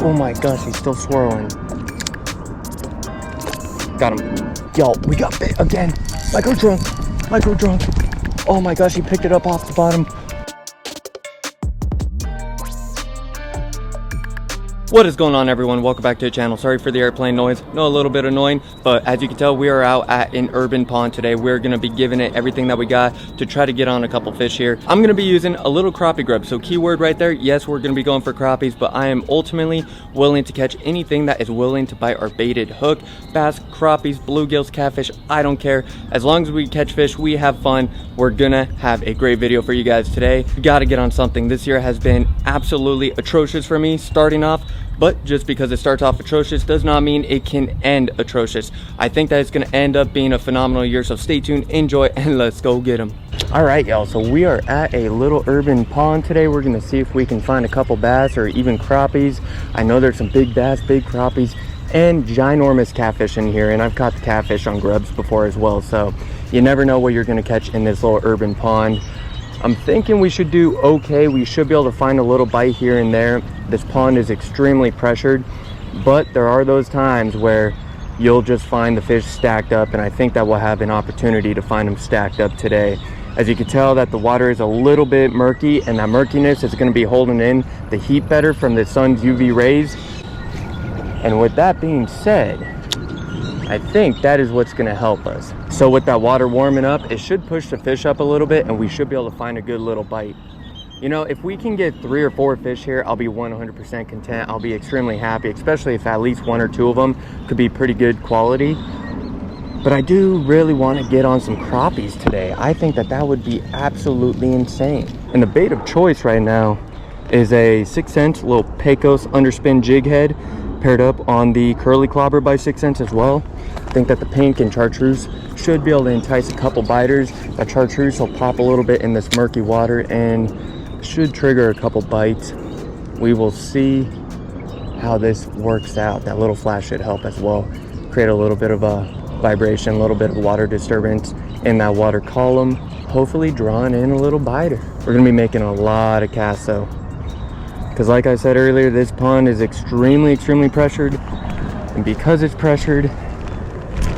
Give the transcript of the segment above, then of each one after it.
Oh my gosh, he's still swirling. Got him. Yo, we got bit again. Micro drunk. Micro drunk. Oh my gosh, he picked it up off the bottom. What is going on, everyone? Welcome back to the channel. Sorry for the airplane noise. No, a little bit annoying, but as you can tell, we are out at an urban pond today. We're gonna be giving it everything that we got to try to get on a couple fish here. I'm gonna be using a little crappie grub. So keyword right there, yes, we're gonna be going for crappies, but I am ultimately willing to catch anything that is willing to bite our baited hook. Bass, crappies, bluegills, catfish, I don't care. As long as we catch fish, we have fun. We're gonna have a great video for you guys today. We gotta get on something. This year has been absolutely atrocious for me starting off. But just because it starts off atrocious does not mean it can end atrocious. I think that it's gonna end up being a phenomenal year, so stay tuned, enjoy, and let's go get them. All right, y'all, so we are at a little urban pond today. We're gonna see if we can find a couple bass or even crappies. I know there's some big bass, big crappies, and ginormous catfish in here, and I've caught the catfish on grubs before as well, so you never know what you're gonna catch in this little urban pond. I'm thinking we should do okay. We should be able to find a little bite here and there. This pond is extremely pressured, but there are those times where you'll just find the fish stacked up, and I think that we'll have an opportunity to find them stacked up today. As you can tell, that the water is a little bit murky, and that murkiness is going to be holding in the heat better from the sun's UV rays. And with that being said, I think that is what's gonna help us. So with that water warming up, it should push the fish up a little bit, and we should be able to find a good little bite. You know, if we can get 3 or 4 fish here, I'll be 100% content. I'll be extremely happy, especially if at least 1 or 2 of them could be pretty good quality. But I do really want to get on some crappies today. I think that that would be absolutely insane. And the bait of choice right now is a 6-cent little Pecos underspin jig head, paired up on the curly clobber by 6-cent as well. I think that the pink and chartreuse should be able to entice a couple biters. That chartreuse will pop a little bit in this murky water and should trigger a couple bites. We will see how this works out. That little flash should help as well, create a little bit of a vibration, a little bit of water disturbance in that water column, hopefully drawing in a little biter. We're gonna be making a lot of casts though, because like I said earlier, this pond is extremely pressured, and because it's pressured,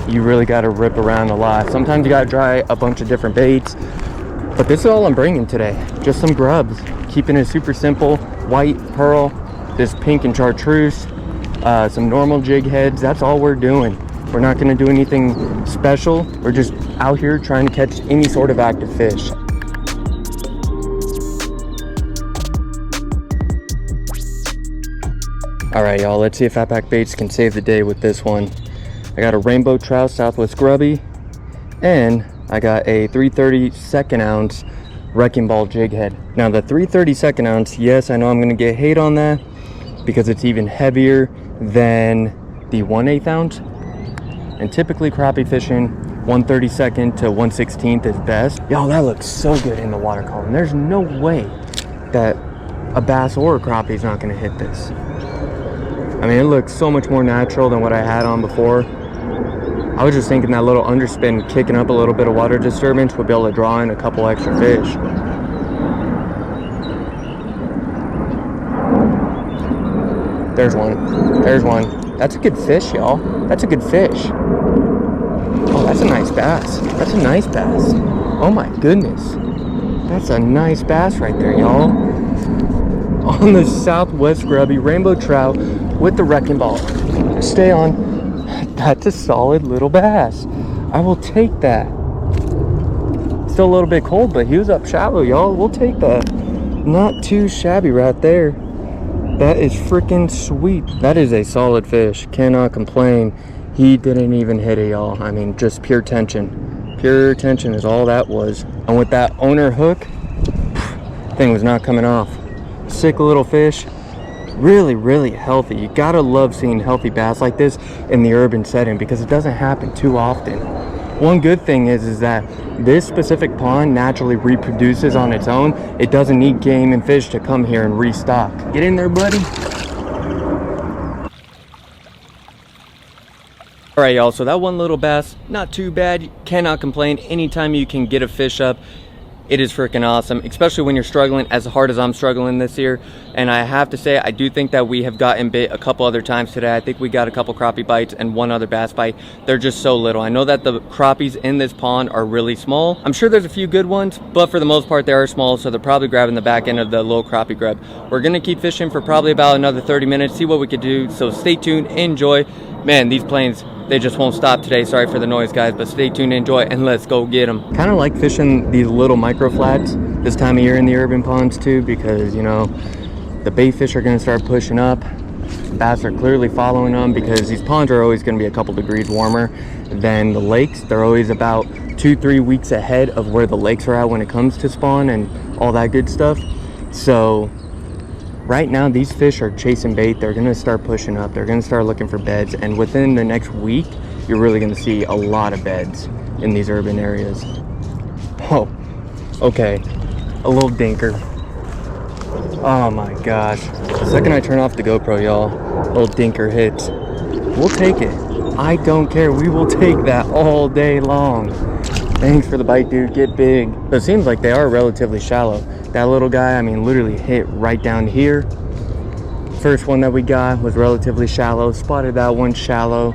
you really got to rip around a lot. Sometimes you got to try a bunch of different baits, but this is all I'm bringing today, just some grubs, keeping it super simple. White, pearl, this pink and chartreuse, some normal jig heads. That's all we're doing. We're not going to do anything special. We're just out here trying to catch any sort of active fish. All right, y'all, let's see if Fatback Baits can save the day with this one. I got a rainbow trout Southwest Grubby, and I got a 330 2nd ounce wrecking ball jig head. Now the 330 2nd ounce, yes, I know I'm gonna get hate on that because it's even heavier than the 1/8 ounce. And typically crappie fishing, 1/32 to 1/16 is best. Y'all, that looks so good in the water column. There's no way that a bass or a crappie is not gonna hit this. I mean, it looks so much more natural than what I had on before. I was just thinking that little underspin kicking up a little bit of water disturbance would be able to draw in a couple extra fish. There's one. There's one. That's a good fish, y'all. That's a good fish. Oh, that's a nice bass. That's a nice bass. Oh my goodness. That's a nice bass right there, y'all. On the Southwest Grubby rainbow trout with the wrecking ball. Stay on. That's a solid little bass. I will take that. Still a little bit cold, but he was up shallow, y'all. We'll take that. Not too shabby right there. That is freaking sweet. That is a solid fish. Cannot complain. He didn't even hit it, y'all. I mean, just pure tension. Pure tension is all that was. And with that owner hook, thing was not coming off. Sick little fish. Really healthy. You gotta love seeing healthy bass like this in the urban setting because it doesn't happen too often. One good thing is that this specific pond naturally reproduces on its own. It doesn't need game and fish to come here and restock. Get in there, buddy. All right, y'all, so that one little bass, not too bad. You cannot complain. Anytime you can get a fish up it is freaking awesome, especially when you're struggling as hard as I'm struggling this year. And I have to say, I do think that we have gotten bit a couple other times today. I think we got a couple crappie bites and one other bass bite. They're just so little. I know that the crappies in this pond are really small. I'm sure there's a few good ones, but for the most part they are small, so they're probably grabbing the back end of the little crappie grub. We're gonna keep fishing for probably about another 30 minutes, see what we could do. So stay tuned, enjoy. Man, these planes, they just won't stop today. Sorry for the noise, guys, but stay tuned, enjoy, and let's go get them. Kind of like fishing these little micro flats this time of year in the urban ponds too, because you know the bait fish are going to start pushing up. Bass are clearly following them because these ponds are always going to be a couple degrees warmer than the lakes. They're always about 2-3 weeks ahead of where the lakes are at when it comes to spawn and all that good stuff. So right now these fish are chasing bait. They're going to start pushing up. They're going to start looking for beds, and within the next week you're really going to see a lot of beds in these urban areas. Oh, okay, a little dinker. Oh my gosh, the second I turn off the GoPro, y'all, little dinker hits. We'll take it. I don't care. We will take that all day long. Thanks for the bite, dude. Get big. So it seems like they are relatively shallow. That little guy, I mean, literally hit right down here. First one that we got was relatively shallow. Spotted that one shallow.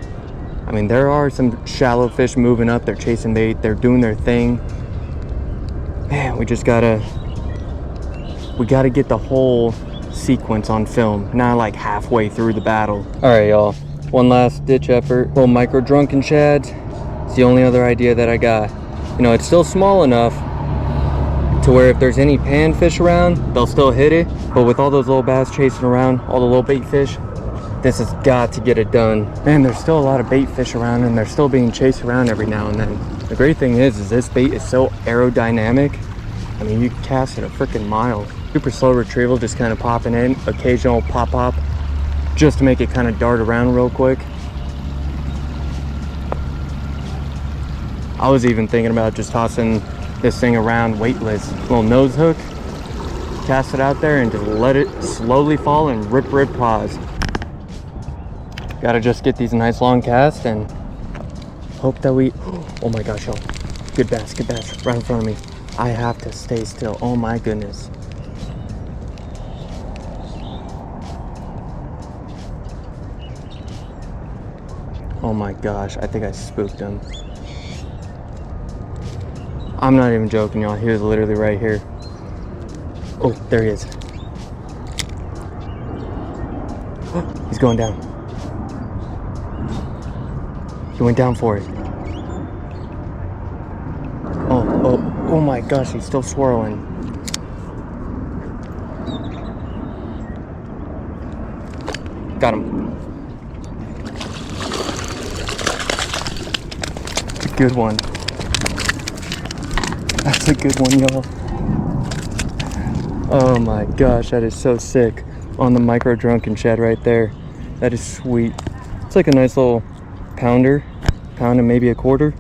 I mean, there are some shallow fish moving up. They're chasing bait. They're doing their thing. Man, we gotta get the whole sequence on film, not like halfway through the battle. All right, y'all, one last ditch effort. Little micro drunken shads. It's the only other idea that I got. You know, it's still small enough to where if there's any panfish around, they'll still hit it. But with all those little bass chasing around, all the little bait fish, this has got to get it done. Man, there's still a lot of bait fish around, and they're still being chased around every now and then. The great thing is this bait is so aerodynamic. I mean, you can cast it a freaking mile. Super slow retrieval, just kind of popping in, occasional pop, just to make it kind of dart around real quick. I was even thinking about just tossing this thing around weightless. Little nose hook, cast it out there and just let it slowly fall and rip pause. Gotta just get these nice long casts and hope that we, oh my gosh, y'all, good bass, right in front of me. I have to stay still. Oh my goodness. Oh my gosh, I think I spooked him. I'm not even joking, y'all. He was literally right here. Oh, there he is. He's going down. He went down for it. Oh my gosh, he's still swirling. Got him. That's a good one. That's a good one, y'all. Oh my gosh, that is so sick. On the micro drunken shad right there. That is sweet. It's like a nice little pound and maybe a quarter.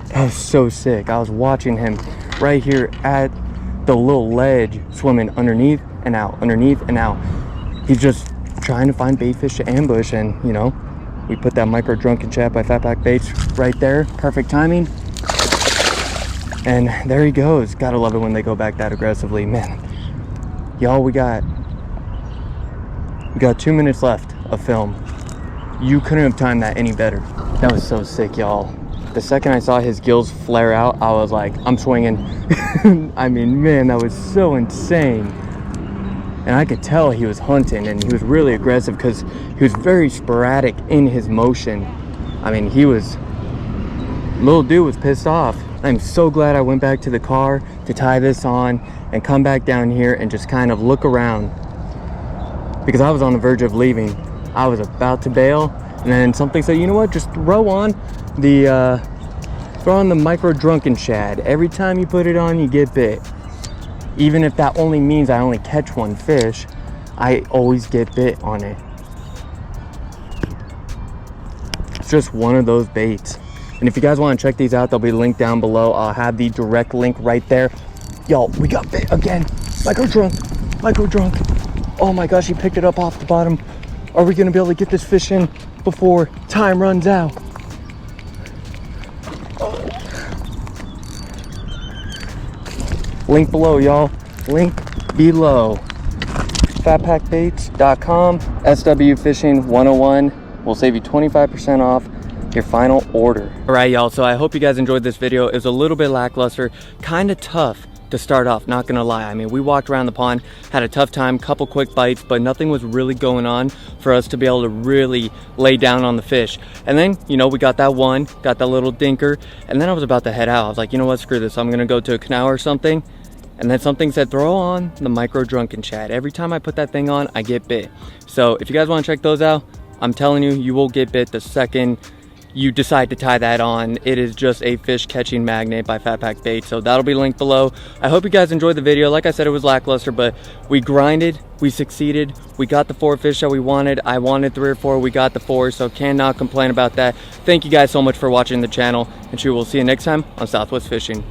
That was so sick. I was watching him right here at the little ledge, swimming underneath and out. He's just trying to find bait fish to ambush, and you know, we put that micro drunken shad by Fatback Baits right there. Perfect timing. And there he goes. Gotta love it when they go back that aggressively. Man, y'all, we got 2 minutes left of film. You couldn't have timed that any better. That was so sick, y'all. The second I saw his gills flare out, I was like, I'm swinging. I mean, man, that was so insane. And I could tell he was hunting, and he was really aggressive because he was very sporadic in his motion. I mean, little dude was pissed off. I'm so glad I went back to the car to tie this on and come back down here and just kind of look around, because I was on the verge of leaving. I was about to bail, and then something said, you know what, just throw on the micro drunken shad. Every time you put it on, you get bit. Even if that only means I only catch one fish, I always get bit on it. It's just one of those baits. And if you guys want to check these out, they'll be linked down below. I'll have the direct link right there. Y'all, we got bit again. Micro drunk. Oh my gosh, he picked it up off the bottom. Are we gonna be able to get this fish in before time runs out? Link below, y'all. Link below. Fatpackbaits.com, SW Fishing 101 will save you 25% off your final order. All right, y'all, so I hope you guys enjoyed this video. It was a little bit lackluster, kind of tough to start off, not gonna lie. I mean, we walked around the pond, had a tough time, couple quick bites, but nothing was really going on for us to be able to really lay down on the fish. And then, you know, we got that one, got that little dinker, and then I was about to head out. I was like, you know what, screw this, I'm gonna go to a canal or something. And then something said, throw on the micro drunken chat. Every time I put that thing on, I get bit. So if you guys wanna check those out, I'm telling you, you will get bit the second you decide to tie that on. It is just a fish catching magnet by Fatpack Bait, so that'll be linked below. I hope you guys enjoyed the video. Like I said, it was lackluster, but we grinded, we succeeded, we got the 4 fish that we wanted. I wanted 3 or 4, we got the 4, so cannot complain about that. Thank you guys so much for watching the channel, and we'll see you next time on Southwest Fishing.